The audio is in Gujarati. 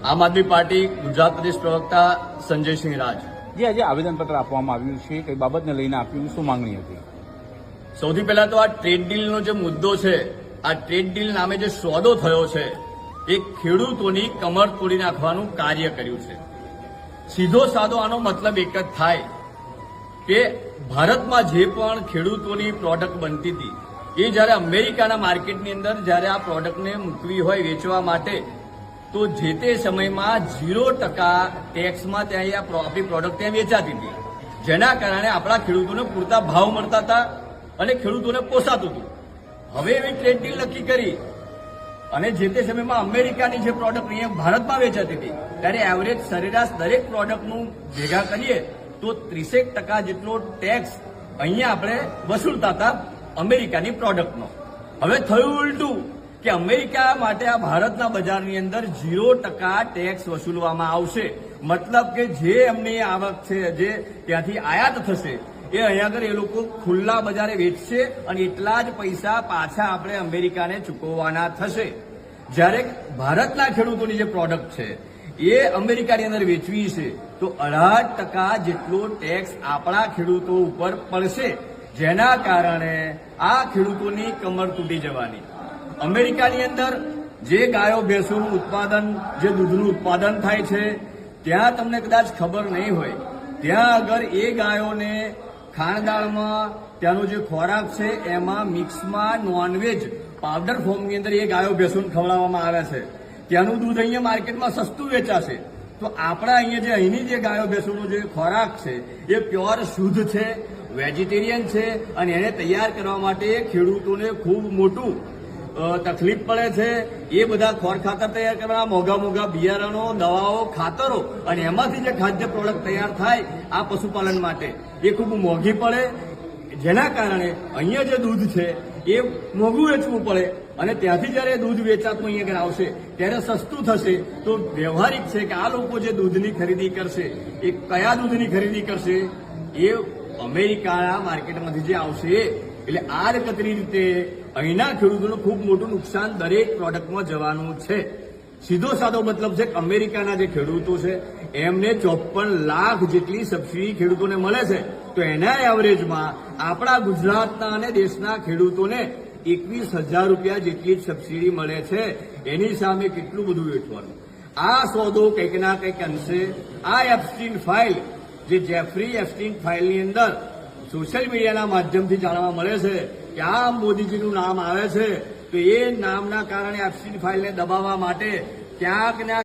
આમ આદમી પાર્ટી ગુજરાત પ્રદેશ પ્રવક્તા સંજયસિંહ રાજ। જે આજે આવેદનપત્ર આપવામાં આવ્યું છે, કઈ બાબતને લઈને આપ્યું, શું માંગણી હતી? સૌથી પહેલા તો આ ટ્રેડ ડીલનો જે મુદ્દો છે, આ ટ્રેડ ડીલ નામે જે સોદો થયો છે એ ખેડૂતોની કમર તોડી નાખવાનું કાર્ય કર્યું છે। સીધો સાદો આનો મતલબ એક જ થાય કે ભારતમાં જે પણ ખેડૂતોની પ્રોડક્ટ બનતી હતી એ જ્યારે અમેરિકાના માર્કેટની અંદર જ્યારે આ પ્રોડક્ટને મૂકવી હોય વેચવા માટે, તો જે તે સમયમાં 0% ટેક્સમાં ત્યાં આપણી પ્રોડક્ટ ત્યાં વેચાતી હતી, જેના કારણે આપણા ખેડૂતોને પૂરતા ભાવ મળતા હતા અને ખેડૂતોને પોસાતું હતું। હવે એવી ટ્રેડ ડીલ નક્કી કરી અને જે તે સમયમાં અમેરિકાની જે પ્રોડક્ટ અહીંયા ભારતમાં વેચાતી હતી ત્યારે એવરેજ સરેરાશ દરેક પ્રોડક્ટનું ભેગા કરીએ તો 30% જેટલો ટેક્સ અહીંયા આપણે વસૂલતા હતા અમેરિકાની પ્રોડક્ટનો। હવે થયું ઉલટું કે અમેરિકા માટે આ ભારતના બજારની અંદર 0% ટેક્સ વસૂલવામાં આવશે, મતલબ કે જે એમની આવક છે, જે ત્યાંથી આયાત થશે એ અહીંયા આગળ એ લોકો ખુલ્લા બજારે વેચશે અને એટલા જ પૈસા પાછા આપણે અમેરિકાને ચૂકવવાના થશે। જ્યારે ભારતના ખેડૂતોની જે પ્રોડક્ટ છે એ અમેરિકાની અંદર વેચવી છે તો 18% જેટલો ટેક્સ આપણા ખેડૂતો ઉપર પડશે, જેના કારણે આ ખેડૂતોની કમર તૂટી જવાની। અમેરિકાની અંદર જે ગાયો ભેંસોનું ઉત્પાદન, જે દૂધનું ઉત્પાદન થાય છે, ત્યાં તમને કદાચ ખબર નહીં હોય, ત્યાં આગળ એ ગાયોને ખાણદાળમાં ત્યાંનો જે ખોરાક છે એમાં મિક્સમાં નોનવેજ પાવડર ફોર્મની અંદર એ ગાયો ભેંસોને ખવડાવવામાં આવે છે। ત્યાંનું દૂધ અહીંયા માર્કેટમાં સસ્તું વેચાશે, તો આપણા અહીંયા જે અહીંની જે ગાયો ભેંસોનો જે ખોરાક છે એ પ્યોર શુદ્ધ છે, વેજીટેરિયન છે અને એને તૈયાર કરવા માટે ખેડૂતોને ખૂબ મોટું તકલીફ પડે છે। એ બધા ખોર ખાતર તૈયાર કરવા, મોંઘા મોંઘા બિયારણો, દવાઓ, ખાતરો અને એમાંથી જે ખાદ્ય પ્રોડક્ટ તૈયાર થાય આ પશુપાલન માટે એ ખૂબ મોંઘી પડે, જેના કારણે અહીંયા જે દૂધ છે એ મોંઘું વેચવું પડે અને ત્યાંથી જ્યારે દૂધ વેચાતું અહીંયા આગળ આવશે ત્યારે સસ્તું થશે। તો વ્યવહારિક છે કે આ લોકો જે દૂધની ખરીદી કરશે એ કયા દૂધની ખરીદી કરશે? એ અમેરિકાના માર્કેટમાંથી જે આવશે। એટલે આ કતરી રીતે અહીંના ખેડૂતોનું ખૂબ મોટું નુકસાન દરેક પ્રોડક્ટમાં જવાનું છે। સીધો સાદો મતલબ છે કે અમેરિકાના જે ખેડૂતો છે એમને 54 લાખ જેટલી સબસિડી ખેડૂતોને મળે છે, તો એના એવરેજમાં આપણા ગુજરાતના અને દેશના ખેડૂતોને 21,000 રૂપિયા જેટલી જ સબસિડી મળે છે। એની સામે કેટલું બધું વેચવાનું? આ સોદો કંઈક ના કંઈક અંશે આ એપ્સ્ટીન ફાઇલ, જે જેફરી એપ્સ્ટીન ફાઇલની અંદર સોશિયલ મીડિયાના માધ્યમથી જાણવા મળે છે કે આ મોદીજીનું નામ આવે છે, તો એ નામના કારણે એપ્સ્ટીન ફાઇલને દબાવવા માટે ક્યાંક